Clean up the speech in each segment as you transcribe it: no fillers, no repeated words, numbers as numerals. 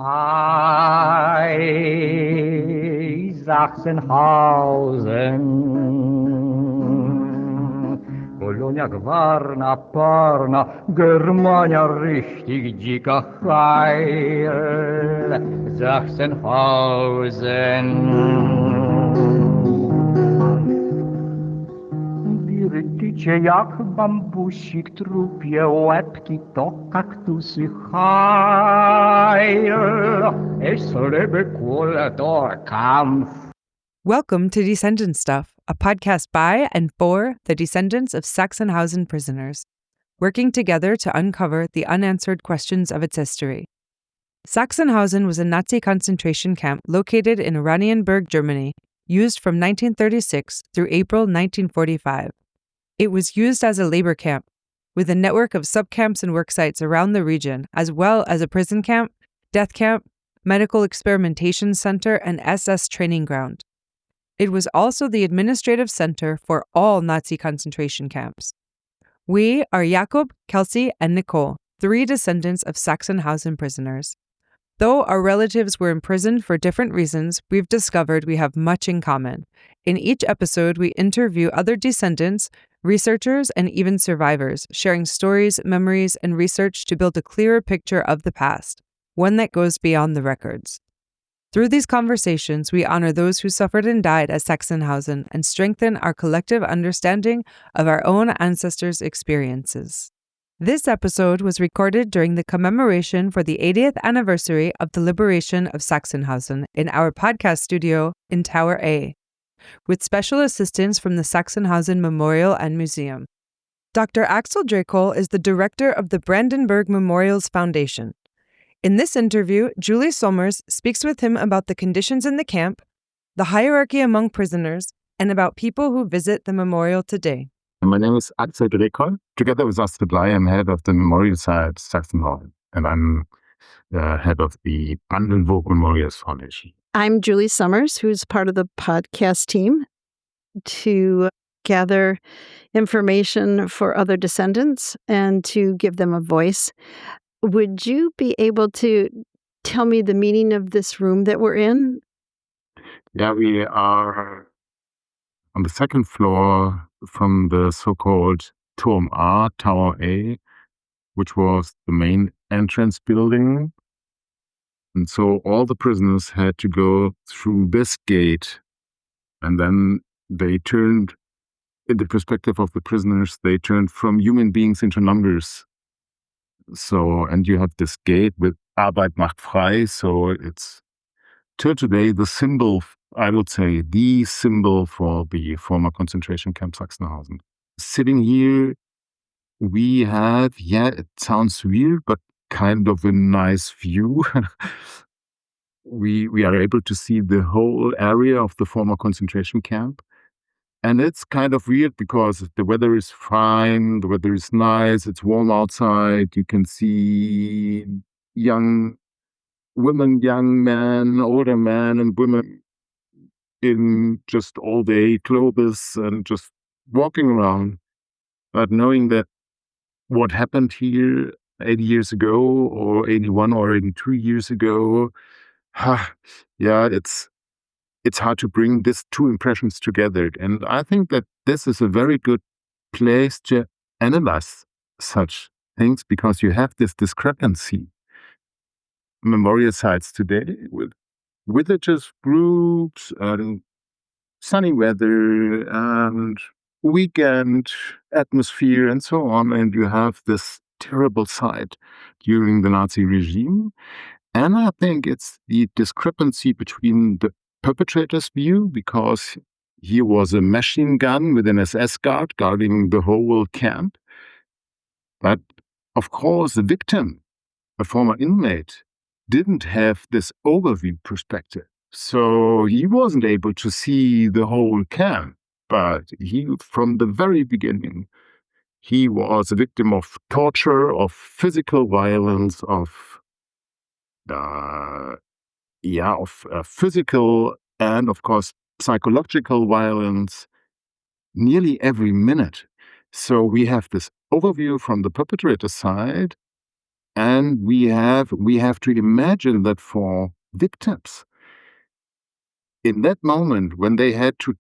Hi, Sachsenhausen. Polonia gwarna, parna, Germania richtig dicker Heil. Sachsenhausen. Wirtycie jak bambusik, trupie łebki to kaktusy Heil. Es lebe Kohle der Kampf. Welcome to Descendant Stuff, a podcast by and for the descendants of Sachsenhausen prisoners, working together to uncover the unanswered questions of its history. Sachsenhausen was a Nazi concentration camp located in Brandenburg, Germany, used from 1936 through April 1945. It was used as a labor camp, with a network of subcamps and worksites around the region, as well as a prison camp, death camp, medical experimentation center, and SS training ground. It was also the administrative center for all Nazi concentration camps. We are Jakob, Kelsey, and Nicole, three descendants of Sachsenhausen prisoners. Though our relatives were imprisoned for different reasons, we've discovered we have much in common. In each episode, we interview other descendants, researchers, and even survivors, sharing stories, memories, and research to build a clearer picture of the past, one that goes beyond the records. Through these conversations, we honor those who suffered and died at Sachsenhausen and strengthen our collective understanding of our own ancestors' experiences. This episode was recorded during the commemoration for the 80th anniversary of the liberation of Sachsenhausen in our podcast studio in Tower A, with special assistance from the Sachsenhausen Memorial and Museum. Dr. Axel Drecoll is the director of the Brandenburg Memorials Foundation. In this interview, Julie Sommers speaks with him about the conditions in the camp, the hierarchy among prisoners, and about people who visit the memorial today. My name is Axel Drecoll. Together with Astrid Blei, I'm head of the Memorial Site Sachsenhausen, and I'm the head of the Brandenburg Memorials Foundation. I'm Julie Sommers, who's part of the podcast team to gather information for other descendants and to give them a voice. Would you be able to tell me the meaning of this room that we're in? Yeah, we are on the second floor from the so-called Turm A, Tower A, which was the main entrance building. And so all the prisoners had to go through this gate. And then they turned, in the perspective of the prisoners, they turned from human beings into numbers. So, and you have this gate with Arbeit macht frei. So it's till today the symbol, I would say, the symbol for the former concentration camp Sachsenhausen. Sitting here, we have, it sounds weird, but kind of a nice view. We are able to see the whole area of the former concentration camp. And it's kind of weird because the weather is fine, the weather is nice, it's warm outside. You can see young women, young men, older men and women in just all-day clothes and just walking around. But knowing that what happened here 80 years ago or 81 or 82 years ago, it's hard to bring these two impressions together. And I think that this is a very good place to analyze such things because you have this discrepancy. Memorial sites today with religious groups and sunny weather and weekend atmosphere and so on. And you have this terrible site during the Nazi regime. And I think it's the discrepancy between the perpetrator's view, because he was a machine gun with an SS guard guarding the whole camp. But of course, the victim, a former inmate, didn't have this overview perspective. So he wasn't able to see the whole camp. But he, from the very beginning, he was a victim of torture, of physical violence, of physical and, of course, psychological violence nearly every minute. So we have this overview from the perpetrator side, And we have to imagine that for victims, in that moment when they had to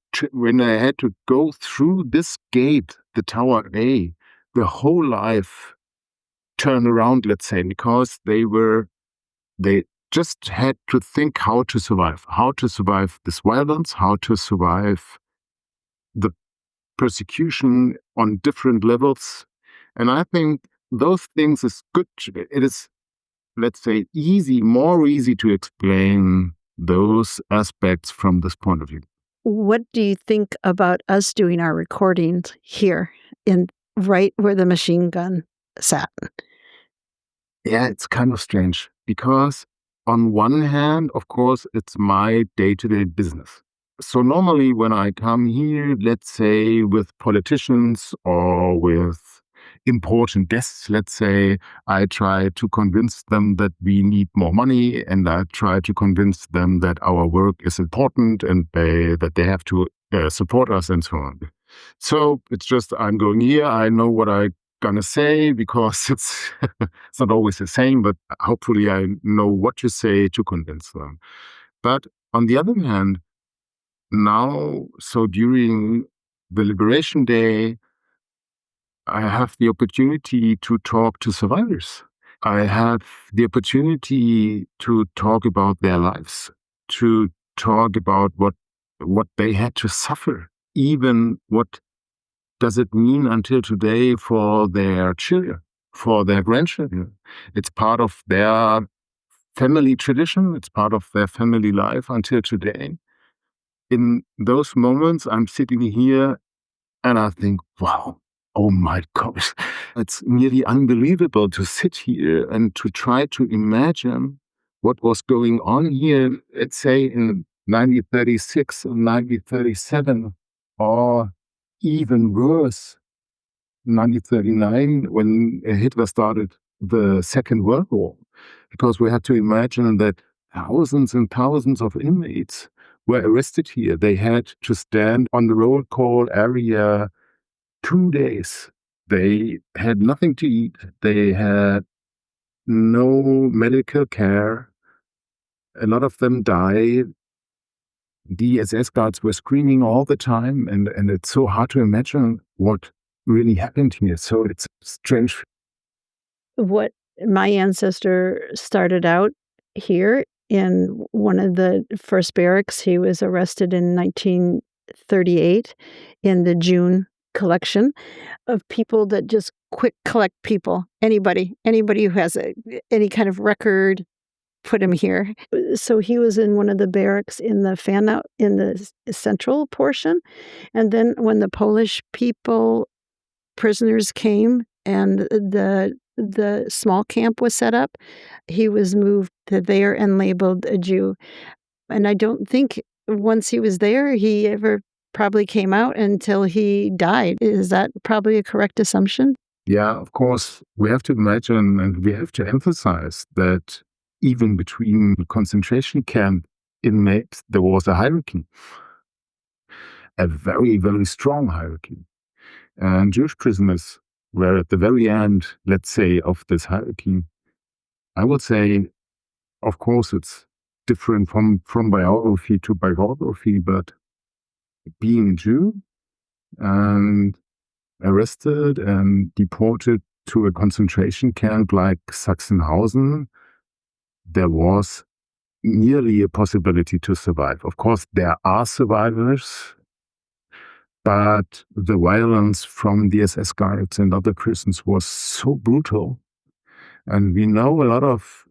go through this gate, the Tower A, the whole life turned around, let's say, because they just had to think how to survive this violence, how to survive the persecution on different levels. And I think those things is good. It is, let's say, more easy to explain those aspects from this point of view. What do you think about us doing our recordings here in right where the machine gun sat? Yeah, it's kind of strange because on one hand, of course, it's my day-to-day business. So normally when I come here, let's say with politicians or with important guests, let's say, I try to convince them that we need more money, and I try to convince them that our work is important and that they have to support us and so on. So it's just, I'm going here, I know what I'm gonna say because it's not always the same, but hopefully I know what to say to convince them. But on the other hand, now, so during the Liberation Day, I have the opportunity to talk to survivors. I have the opportunity to talk about their lives, to talk about what they had to suffer, even what does it mean until today for their children, for their grandchildren. It's part of their family tradition. It's part of their family life until today. In those moments, I'm sitting here and I think, wow, oh my gosh, it's nearly unbelievable to sit here and to try to imagine what was going on here, let's say in 1936 or 1937, or even worse, 1939, when Hitler started the Second World War. Because we had to imagine that thousands and thousands of inmates were arrested here. They had to stand on the roll call area 2 days. They had nothing to eat. They had no medical care. A lot of them died. The SS guards were screaming all the time, and it's so hard to imagine what really happened here. So it's strange. What my ancestor started out here in one of the first barracks. He was arrested in 1938 in the June collection of people that just quick collect people. Anybody who has any kind of record, put him here. So he was in one of the barracks in the fan out in the central portion. And then when the Polish prisoners came and the small camp was set up, he was moved to there and labeled a Jew. And I don't think once he was there, he ever probably came out until he died. Is that probably a correct assumption? Yeah, of course, we have to imagine and we have to emphasize that even between concentration camp inmates, there was a hierarchy, a very, very strong hierarchy. And Jewish prisoners were at the very end, let's say, of this hierarchy. I would say, of course, it's different from biography to biography, but being a Jew and arrested and deported to a concentration camp like Sachsenhausen, there was nearly a possibility to survive. Of course, there are survivors, but the violence from the SS guards and other prisons was so brutal. And we know a lot of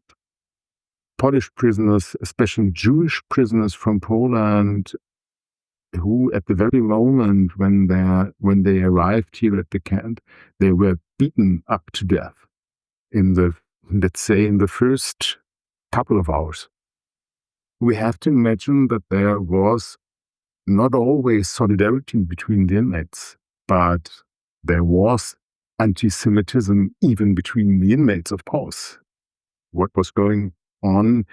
Polish prisoners, especially Jewish prisoners from Poland, who at the very moment when they arrived here at the camp, they were beaten up to death in the, let's say, in the first couple of hours. We have to imagine that there was not always solidarity between the inmates, but there was anti-Semitism even between the inmates, of course. What was going on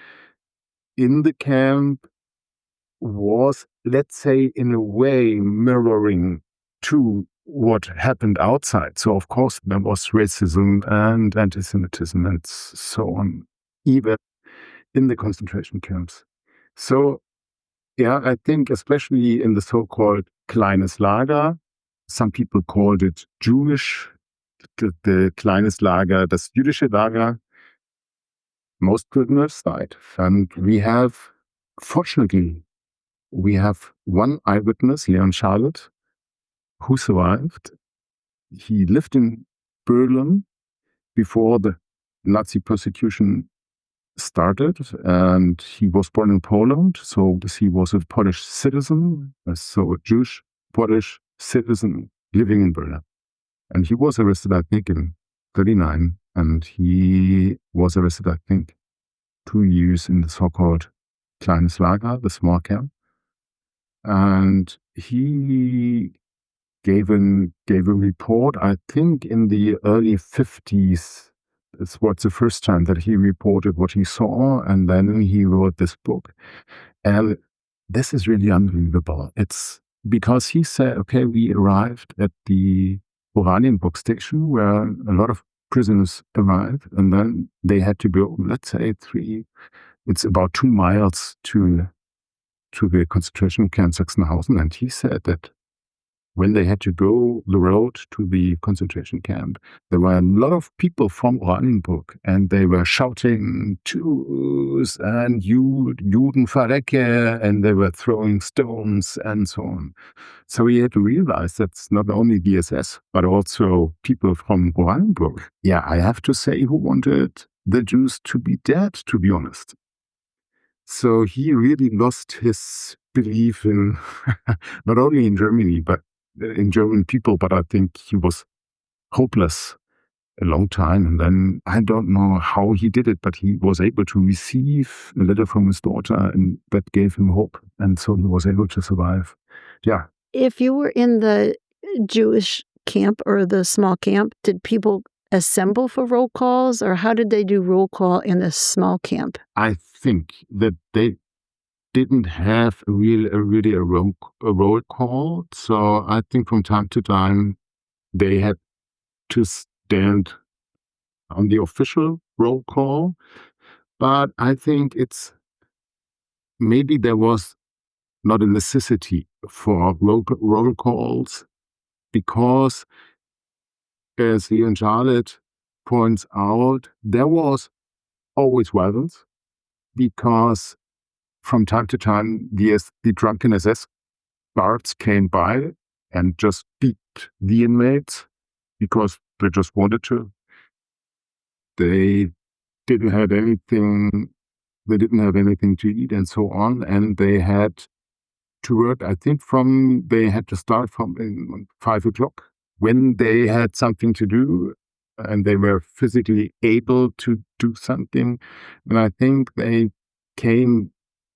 in the camp was, let's say, in a way mirroring to what happened outside. So, of course, there was racism and anti-Semitism and so on, even in the concentration camps. So, yeah, I think especially in the so-called Kleines Lager, some people called it Jewish, the Kleines Lager, das jüdische Lager. Most prisoners died. And fortunately, we have one eyewitness, Leon Charlotte, who survived. He lived in Berlin before the Nazi persecution started, and he was born in Poland, so he was a Polish citizen, so a Jewish Polish citizen living in Berlin. And he was arrested, I think, in 1939, and he was arrested, I think, 2 years in the so-called Kleines Lager, the small camp. And he gave a report, I think, in the early 50s. It was the first time that he reported what he saw, and then he wrote this book. And this is really unbelievable. It's because he said, okay, we arrived at the Oranienburg station where a lot of prisoners arrived, and then they had to go, let's say, it's about 2 miles to the concentration camp Sachsenhausen. And he said that when they had to go the road to the concentration camp, there were a lot of people from Brandenburg, and they were shouting Jews and Juden verrecke, and they were throwing stones and so on. So he had to realize that's not only the SS, but also people from Brandenburg. Yeah, I have to say, who wanted the Jews to be dead, to be honest. So he really lost his belief in, not only in Germany, but in German people, but I think he was hopeless a long time. And then I don't know how he did it, but he was able to receive a letter from his daughter, and that gave him hope. And so he was able to survive. Yeah. If you were in the Jewish camp or the small camp, did people assemble for roll calls, or how did they do roll call in the small camp? I think that they didn't have really a roll call. So I think from time to time they had to stand on the official roll call. But I think maybe there was not a necessity for roll calls, because, as Leon Charlotte points out, there was always violence, because from time to time the drunken SS guards came by and just beat the inmates because they just wanted to. They didn't have anything to eat and so on, and they had to work, I think they had to start from 5 o'clock when they had something to do and they were physically able to do something. And I think they came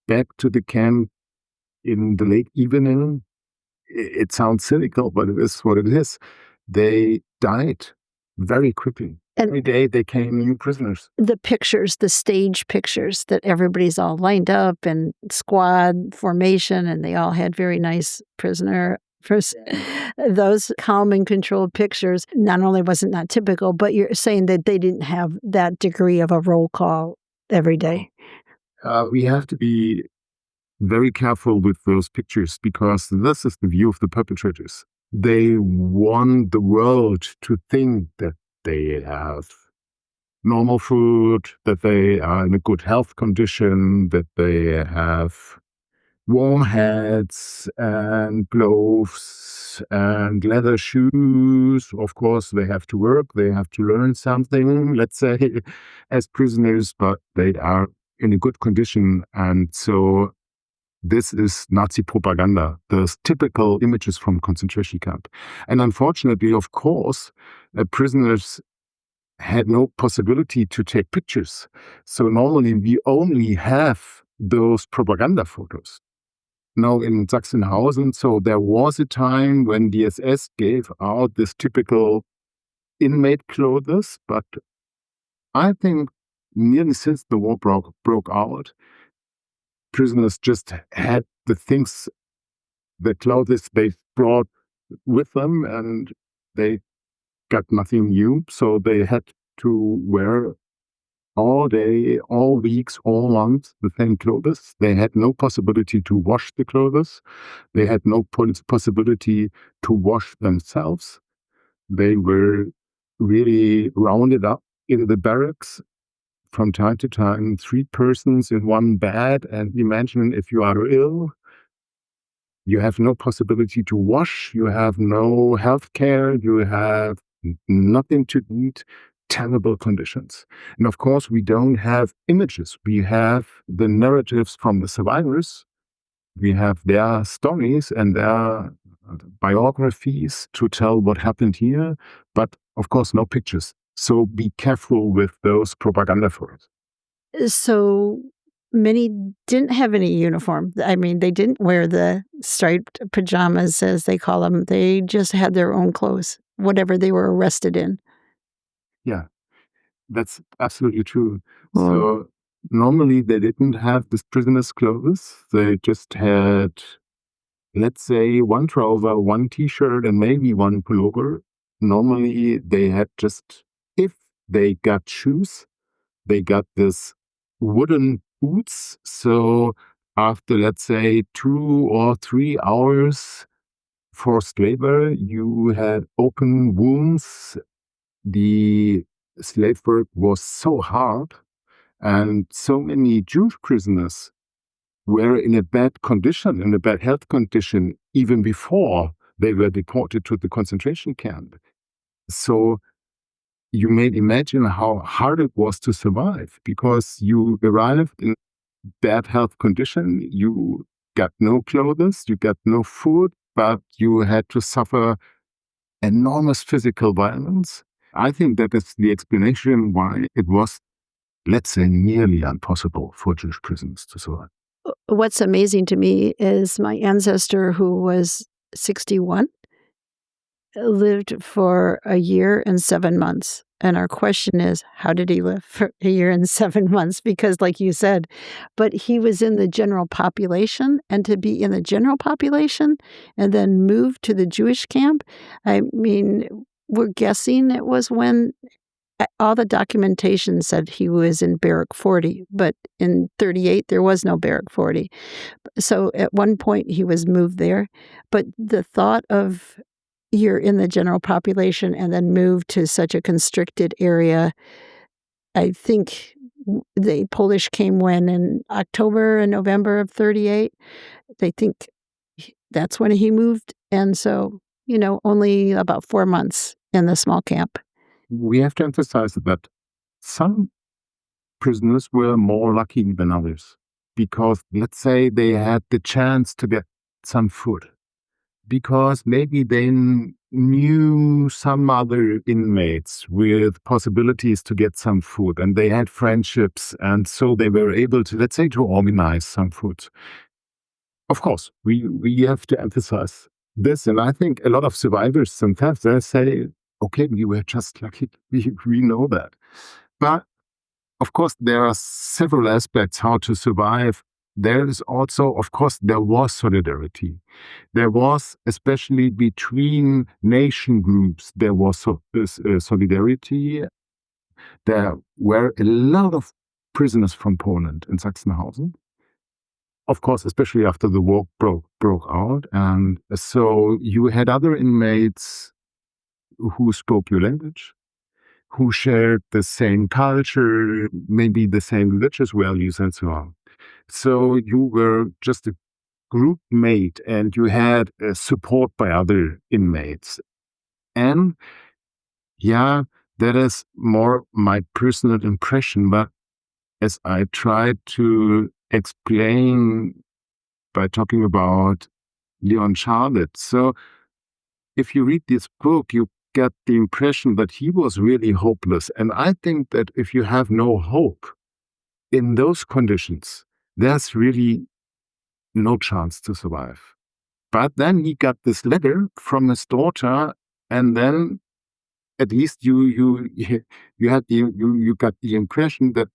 back to the camp in the late evening. It sounds cynical, but it is what it is. They died very quickly. Every day they came new prisoners. The pictures, the stage pictures that everybody's all lined up in squad formation, and they all had very nice those calm and controlled pictures, not only was it not typical, but you're saying that they didn't have that degree of a roll call every day. We have to be very careful with those pictures, because this is the view of the perpetrators. They want the world to think that they have normal food, that they are in a good health condition, that they have warm hats and gloves and leather shoes. Of course, they have to work, they have to learn something, let's say, as prisoners, but they are in a good condition. And so this is Nazi propaganda, those typical images from concentration camp. And unfortunately, of course, prisoners had no possibility to take pictures. So normally we only have those propaganda photos. Now in Sachsenhausen, so there was a time when the SS gave out this typical inmate clothes, but I think nearly since the war broke out, prisoners just had the things, the clothes they brought with them, and they got nothing new. So they had to wear all day, all weeks, all months the same clothes. They had no possibility to wash the clothes. They had no possibility to wash themselves. They were really rounded up in the barracks from time to time, 3 persons in one bed. And imagine if you are ill, you have no possibility to wash, you have no health care, you have nothing to eat, terrible conditions. And of course, we don't have images. We have the narratives from the survivors. We have their stories and their biographies to tell what happened here, but of course, no pictures. So be careful with those propaganda photos. So many didn't have any uniform. I mean, they didn't wear the striped pajamas, as they call them. They just had their own clothes, whatever they were arrested in. Yeah, that's absolutely true. Well, So normally they didn't have this prisoner's clothes. They just had, let's say, one trouser, one t-shirt, and maybe one pullover. Normally they had just, if they got shoes, they got this wooden boots. So after, let's say, 2 or 3 hours forced labor, you had open wounds. The slave work was so hard, and so many Jewish prisoners were in a bad condition, in a bad health condition, even before they were deported to the concentration camp. So you may imagine how hard it was to survive, because you arrived in bad health condition, you got no clothes, you got no food, but you had to suffer enormous physical violence. I think that is the explanation why it was, let's say, nearly impossible for Jewish prisoners to survive. what's amazing to me is my ancestor, who was 61, lived for a year and 7 months. And our question is, how did he live for a year and 7 months? Because, like you said, but he was in the general population, and to be in the general population and then move to the Jewish camp, I mean, we're guessing it was when all the documentation said he was in Barrack 40, but in 38, there was no Barrack 40. So at one point he was moved there. But the thought of you're in the general population and then move to such a constricted area, I think the Polish came when in October and November of 38. They think that's when he moved. And so, only about 4 months in the small camp. We have to emphasize that some prisoners were more lucky than others, because let's say they had the chance to get some food, because maybe they knew some other inmates with possibilities to get some food, and they had friendships, and so they were able to, let's say, to organize some food. Of course, we have to emphasize this, and I think a lot of survivors sometimes they say, okay, we were just lucky, we know that. But of course, there are several aspects how to survive. There is also, of course, there was solidarity. There was, especially between nation groups, there was solidarity. There were a lot of prisoners from Poland in Sachsenhausen. Of course, especially after the war broke out. And so you had other inmates who spoke your language, who shared the same culture, maybe the same religious values, and so on. So you were just a group mate, and you had support by other inmates. And yeah, that is more my personal impression, but as I tried to explain by talking about Leon Charlotte, so if you read this book, you get the impression that he was really hopeless. And I think that if you have no hope in those conditions, there's really no chance to survive. But then he got this letter from his daughter, and then at least you got the impression that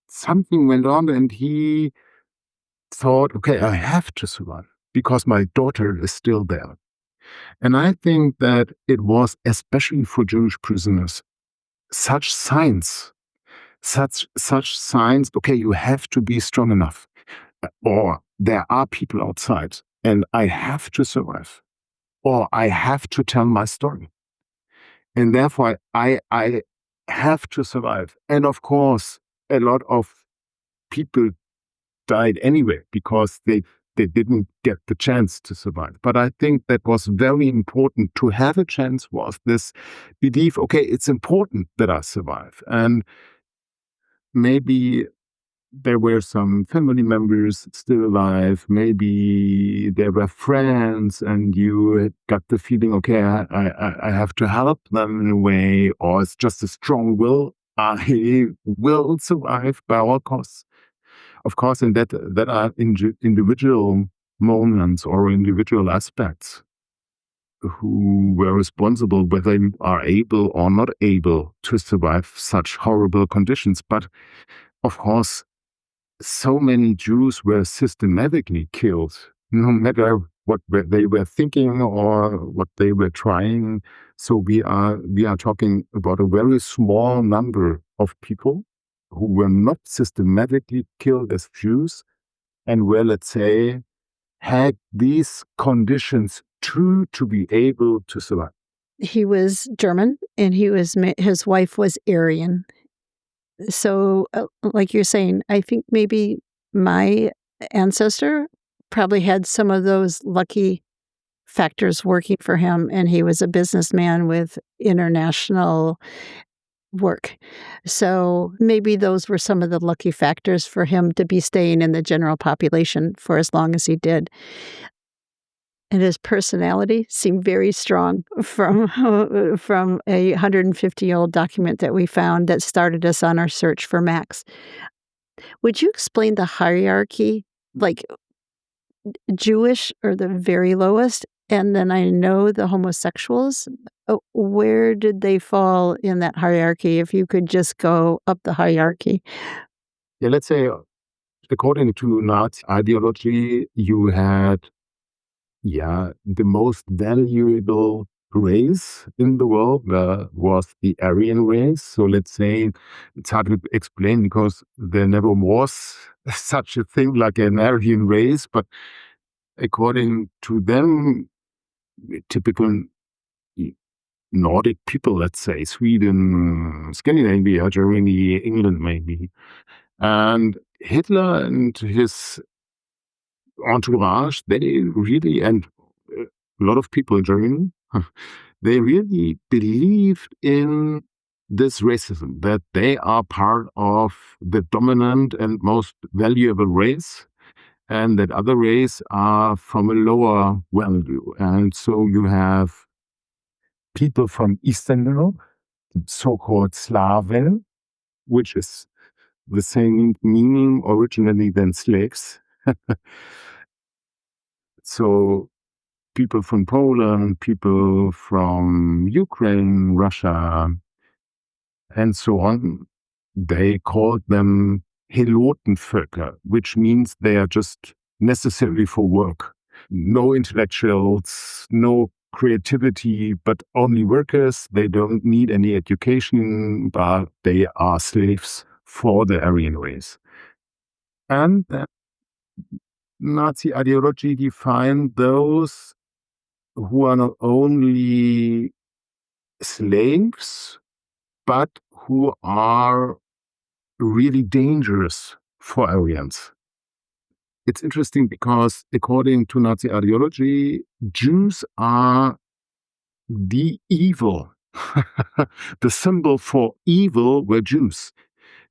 something went on, and he thought, okay, I have to survive because my daughter is still there. And I think that it was, especially for Jewish prisoners, such signs, okay, you have to be strong enough, or there are people outside, and I have to survive, or I have to tell my story. And therefore, I have to survive. And of course, a lot of people died anyway because they didn't get the chance to survive. But I think that was very important to have a chance, was this belief, okay, it's important that I survive. And maybe there were some family members still alive. Maybe there were friends, and you got the feeling, okay, I have to help them in a way, or it's just a strong will. I will survive by all costs. Of course, and that are individual moments or individual aspects who were responsible, whether you are able or not able to survive such horrible conditions. But of course, so many Jews were systematically killed, no matter what they were thinking or what they were trying. So we are talking about a very small number of people who were not systematically killed as Jews, and were, let's say, had these conditions to be able to survive. He was German, and his wife was Aryan. So, like you're saying, I think maybe my ancestor probably had some of those lucky factors working for him, and he was a businessman with international work. So maybe those were some of the lucky factors for him to be staying in the general population for as long as he did. And his personality seemed very strong from a 150-year-old document that we found that started us on our search for Max. Would you explain the hierarchy, like Jewish or the very lowest, and then I know the homosexuals? Where did they fall in that hierarchy, if you could just go up the hierarchy? Yeah, let's say, according to Nazi ideology, you had the most valuable race in the world was the Aryan race. So let's say, it's hard to explain because there never was such a thing like an Aryan race, but according to them, typical Nordic people, let's say, Sweden, Scandinavia, Germany, England maybe. And Hitler and his entourage, they really, and a lot of people in Germany, they really believed in this racism, that they are part of the dominant and most valuable race, and that other race are from a lower value. And so you have people from Eastern Europe, so-called Slaven, which is the same meaning originally than slaves. So people from Poland, people from Ukraine, Russia, and so on, they called them Helotenvölker, which means they are just necessary for work. No intellectuals, no creativity, but only workers. They don't need any education, but they are slaves for the Aryan race. And Nazi ideology defined those who are not only slaves, but who are really dangerous for Aryans. It's interesting because according to Nazi ideology, Jews are the evil. The symbol for evil were Jews.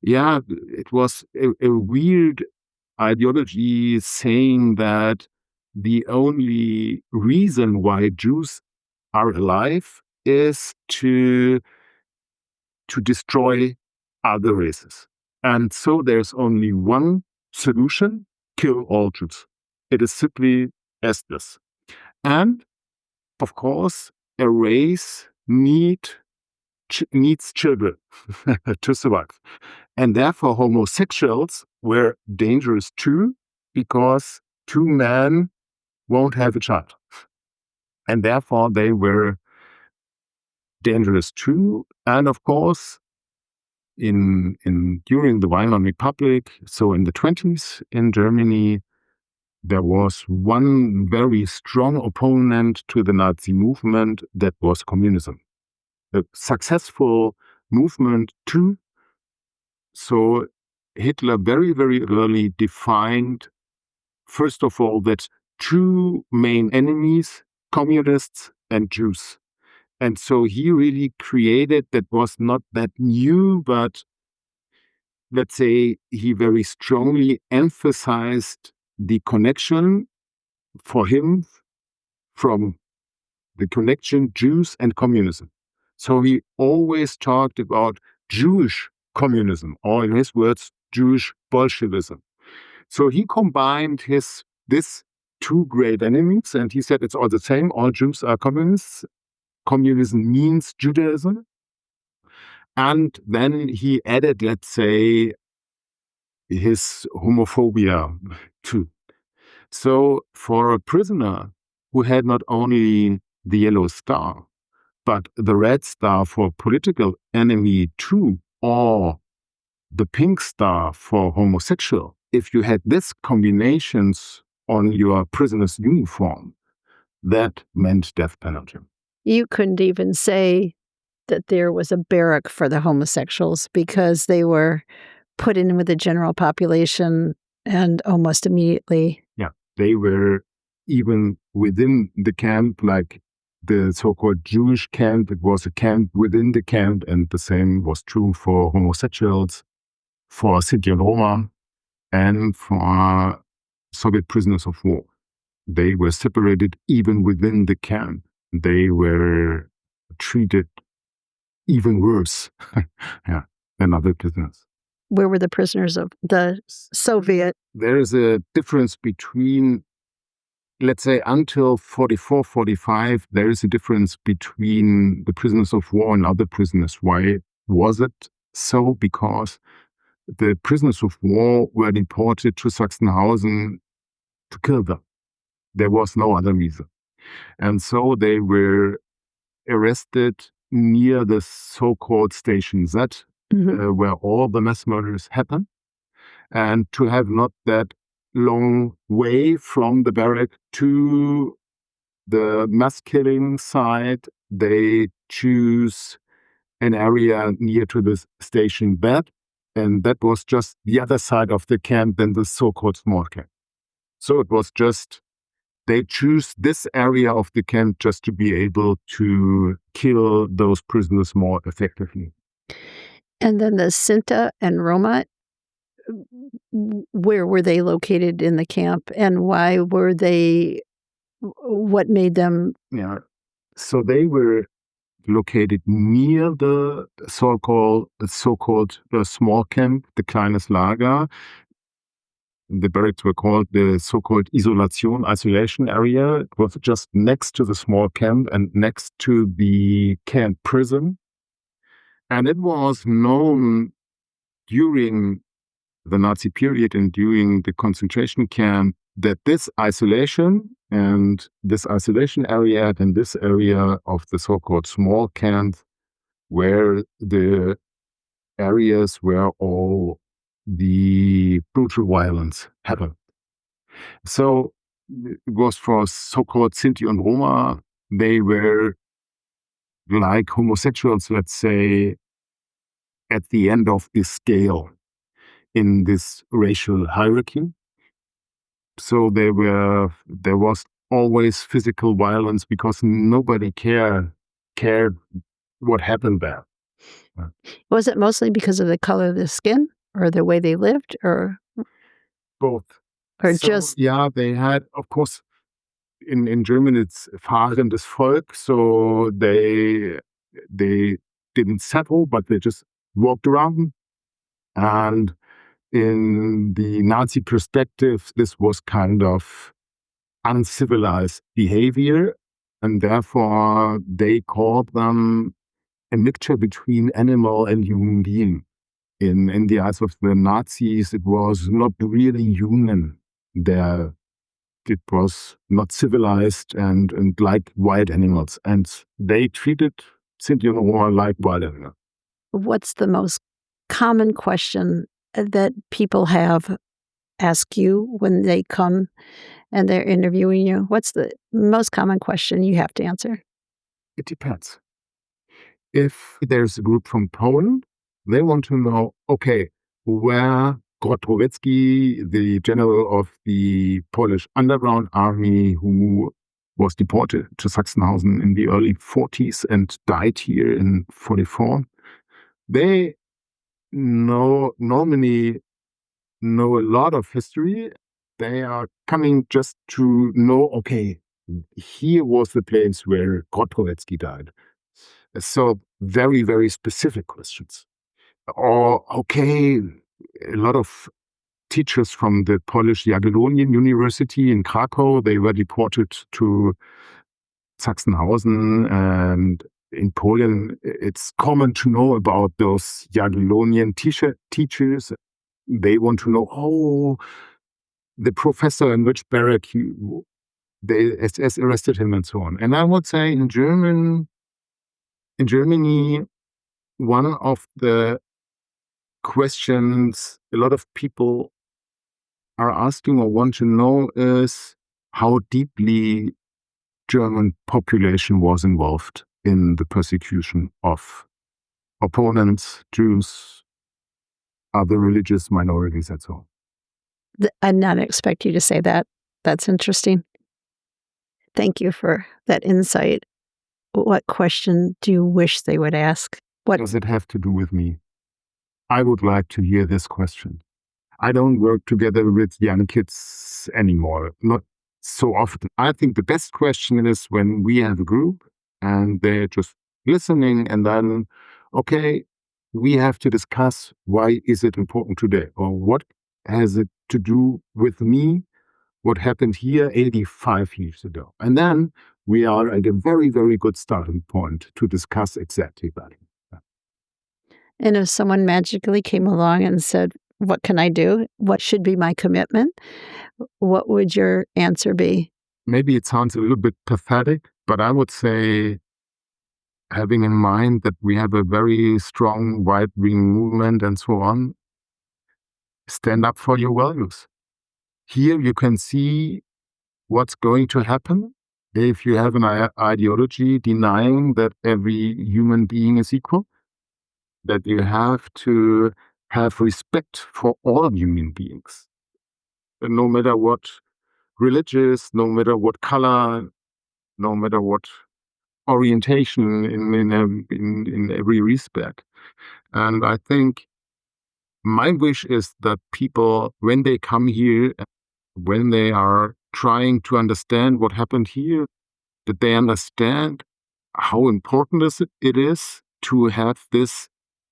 Yeah, it was a weird ideology saying that the only reason why Jews are alive is to destroy other races. And so there's only one solution: kill all Jews. It is simply as this. And of course, a race needs children to survive. And therefore, homosexuals were dangerous too, because two men won't have a child. And therefore, they were dangerous too. And of course, during the Weimar Republic, so in the 20s in Germany, there was one very strong opponent to the Nazi movement that was communism. A successful movement too. So Hitler very, very early defined, first of all, that two main enemies, communists and Jews. And so he really created, that was not that new, but let's say he very strongly emphasized the connection for him from the connection Jews and communism. So he always talked about Jewish communism, or in his words, Jewish Bolshevism. So he combined these two great enemies, and he said it's all the same, all Jews are communists. Communism means Judaism. And then he added, let's say, his homophobia too. So for a prisoner who had not only the yellow star, but the red star for political enemy too, or the pink star for homosexual, if you had these combinations on your prisoner's uniform, that meant death penalty. You couldn't even say that there was a barrack for the homosexuals because they were put in with the general population and almost immediately. Yeah, they were even within the camp, like the so-called Jewish camp. It was a camp within the camp, and the same was true for homosexuals, for Sinti and Roma, and for Soviet prisoners of war. They were separated even within the camp. They were treated even worse than other prisoners. Where were the prisoners of the Soviet? There is a difference between, let's say, until 44, 45, there is a difference between the prisoners of war and other prisoners. Why was it so? Because the prisoners of war were deported to Sachsenhausen to kill them. There was no other reason. And so they were arrested near the so-called Station Z, where all the mass murders happened. And to have not that long way from the barrack to the mass killing site, they choose an area near to the station bed. And that was just the other side of the camp than the so-called small camp. So it was just, they choose this area of the camp just to be able to kill those prisoners more effectively. And then the Sinti and Roma, where were they located in the camp, and why were they, what made them? Yeah, so they were located near the so-called small camp, the Kleines Lager. The barracks were called the so-called isolation area. It was just next to the small camp and next to the camp prison. And it was known during the Nazi period and during the concentration camp that this isolation and this isolation area and this area of the so-called small camp were the areas where all the brutal violence happened. So it was for so-called Sinti and Roma. They were like homosexuals, let's say, at the end of this scale in this racial hierarchy. So there was always physical violence because nobody cared what happened there. Was it mostly because of the color of the skin or the way they lived, or both? Or so, just... Yeah, they had, of course, in German it's fahrendes Volk, so they didn't settle, but they just walked around. And in the Nazi perspective, this was kind of uncivilized behavior, and therefore they called them a mixture between animal and human being. In the eyes of the Nazis, it was not really human, their It was not civilized and like wild animals. And they treated Sinti and Roma like wild animals. What's the most common question that people ask you when they come and they're interviewing you? What's the most common question you have to answer? It depends. If there's a group from Poland, they want to know, okay, where Grotowecki, the general of the Polish underground army who was deported to Sachsenhausen in the early 40s and died here in 44, they normally know a lot of history. They are coming just to know, okay, here was the place where Grotowecki died. So very, very specific questions. Or, okay, a lot of teachers from the Polish Jagiellonian University in Krakow, they were deported to Sachsenhausen, and in Poland, it's common to know about those Jagiellonian teachers. They want to know, oh, the professor in which barrack the SS arrested him and so on. And I would say in Germany, one of the questions a lot of people are asking or want to know is how deeply German population was involved in the persecution of opponents, Jews, other religious minorities, and so on. I did not expect you to say that. That's interesting. Thank you for that insight. What question do you wish they would ask? What does it have to do with me? I would like to hear this question. I don't work together with young kids anymore, not so often. I think the best question is when we have a group and they're just listening, and then, okay, we have to discuss why is it important today, or what has it to do with me, what happened here 85 years ago. And then we are at a very, very good starting point to discuss exactly that. And if someone magically came along and said, what can I do? What should be my commitment? What would your answer be? Maybe it sounds a little bit pathetic, but I would say, having in mind that we have a very strong right-wing movement and so on, stand up for your values. Here you can see what's going to happen if you have an ideology denying that every human being is equal, that you have to have respect for all human beings, no matter what religious, no matter what color, no matter what orientation in every respect. And I think my wish is that people, when they come here, when they are trying to understand what happened here, that they understand how important it is to have this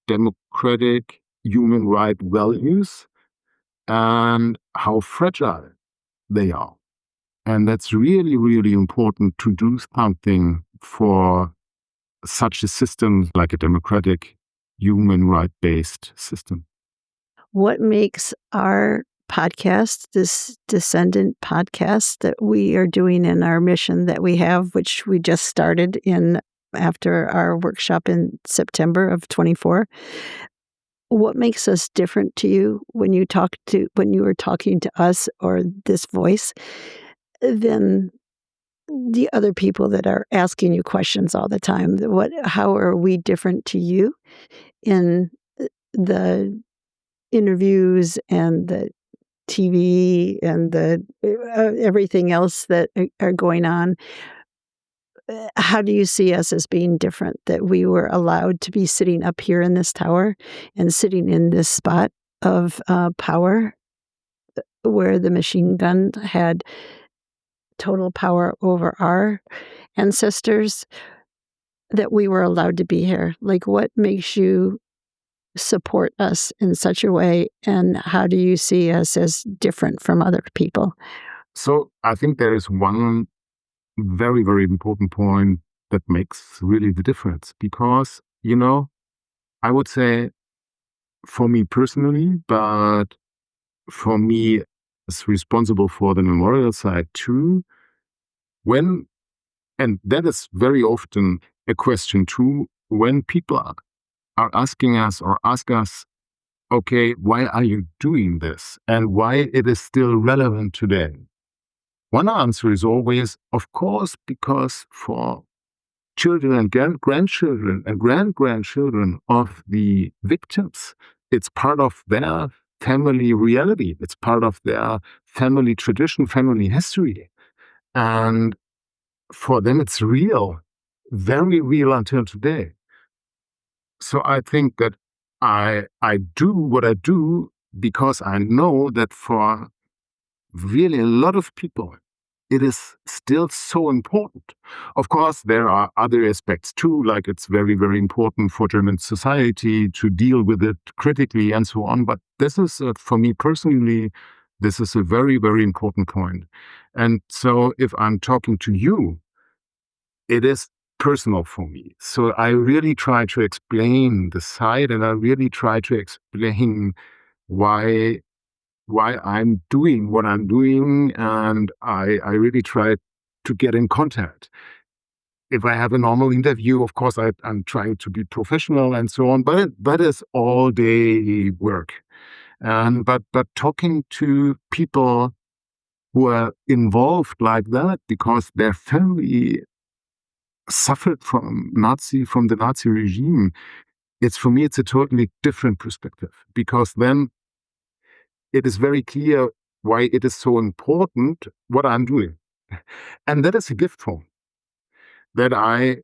democratic human right values and how fragile they are. And that's really, really important to do something for such a system like a democratic human right-based system. What makes our podcast, this Descendant podcast that we are doing in our mission that we have, which we just started in after our workshop in September of 24, what makes us different to you when you are talking to us or this voice than the other people that are asking you questions all the time? How are we different to you in the interviews and the TV and the everything else that are going on? How do you see us as being different, that we were allowed to be sitting up here in this tower and sitting in this spot of power where the machine gun had total power over our ancestors, that we were allowed to be here? Like, what makes you support us in such a way, and how do you see us as different from other people? So I think there is one very, very important point that makes really the difference, because, I would say for me personally, but for me is responsible for the memorial site too. And that is very often a question too, when people are asking us or ask us, okay, why are you doing this and why it is still relevant today? One answer is always, of course, because for children and grandchildren and grandchildren of the victims, it's part of their family reality. It's part of their family tradition, family history. And for them, it's real, very real until today. So I think that I do what I do because I know that for really a lot of people, it is still so important. Of course, there are other aspects too, like it's very, very important for German society to deal with it critically and so on. But this is, for me personally, this is a very, very important point. And so if I'm talking to you, it is personal for me. So I really try to explain the site, and I really try to explain why I'm doing what I'm doing, and I really try to get in contact. If I have a normal interview, of course, I'm trying to be professional and so on, but that is all day work. But talking to people who are involved like that because their family suffered from the Nazi regime, for me, it's a totally different perspective, because then it is very clear why it is so important what I'm doing. And that is a gift for me, that I'm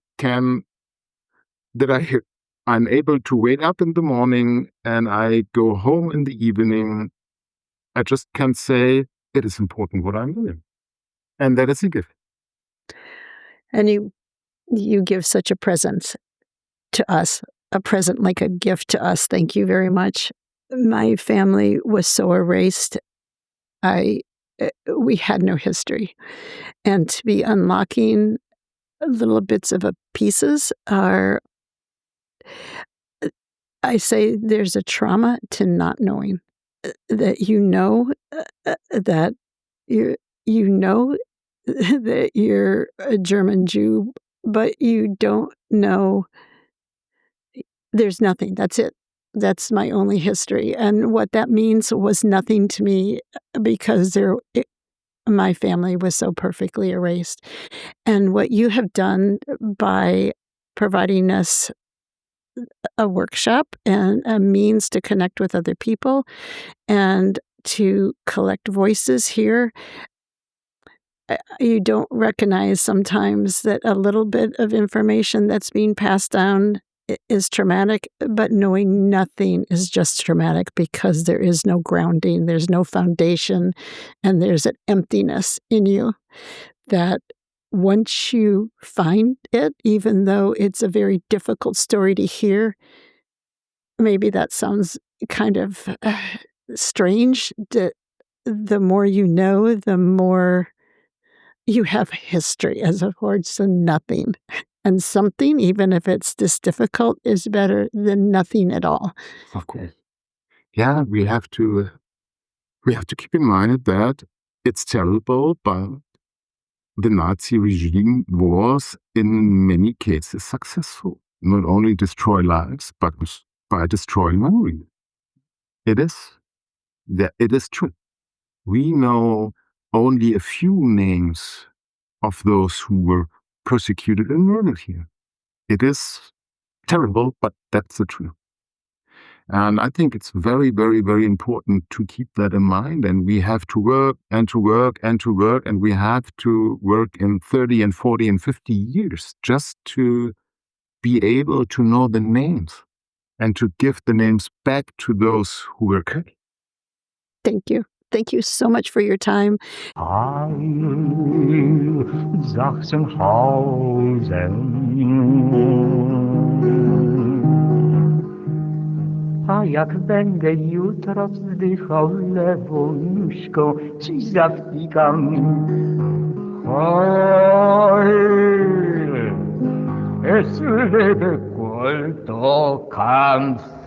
able to wake up in the morning and I go home in the evening. I just can say it is important what I'm doing. And that is a gift. And you give such a present to us, a present like a gift to us. Thank you very much. My family was so erased. We had no history. And to be unlocking little bits of pieces are, I say there's a trauma to not knowing that that that you're a German Jew, but you don't know. There's nothing. That's it. That's my only history. And what that means was nothing to me, because my family was so perfectly erased. And what you have done by providing us a workshop and a means to connect with other people and to collect voices here, you don't recognize sometimes that a little bit of information that's being passed down is traumatic, but knowing nothing is just traumatic, because there is no grounding, there's no foundation, and there's an emptiness in you that once you find it, even though it's a very difficult story to hear, maybe that sounds kind of strange, the more you know, the more you have history as opposed to nothing. And something, even if it's this difficult, is better than nothing at all. Of course. Yeah, we have to keep in mind that it's terrible, but the Nazi regime was in many cases successful. Not only destroy lives, but by destroying memory. It is true. We know only a few names of those who were persecuted and murdered here. It is terrible, but that's the truth. And I think it's very, very, very important to keep that in mind. And we have to work and to work and to work. And we have to work in 30 and 40 and 50 years just to be able to know the names and to give the names back to those who were killed. Thank you. Thank you so much for your time. Heil Sachsenhausen. A jak będę jutro wzdychał lewą nóżką, coś zawtikam. Heil, es lebe Gold, o Kampf.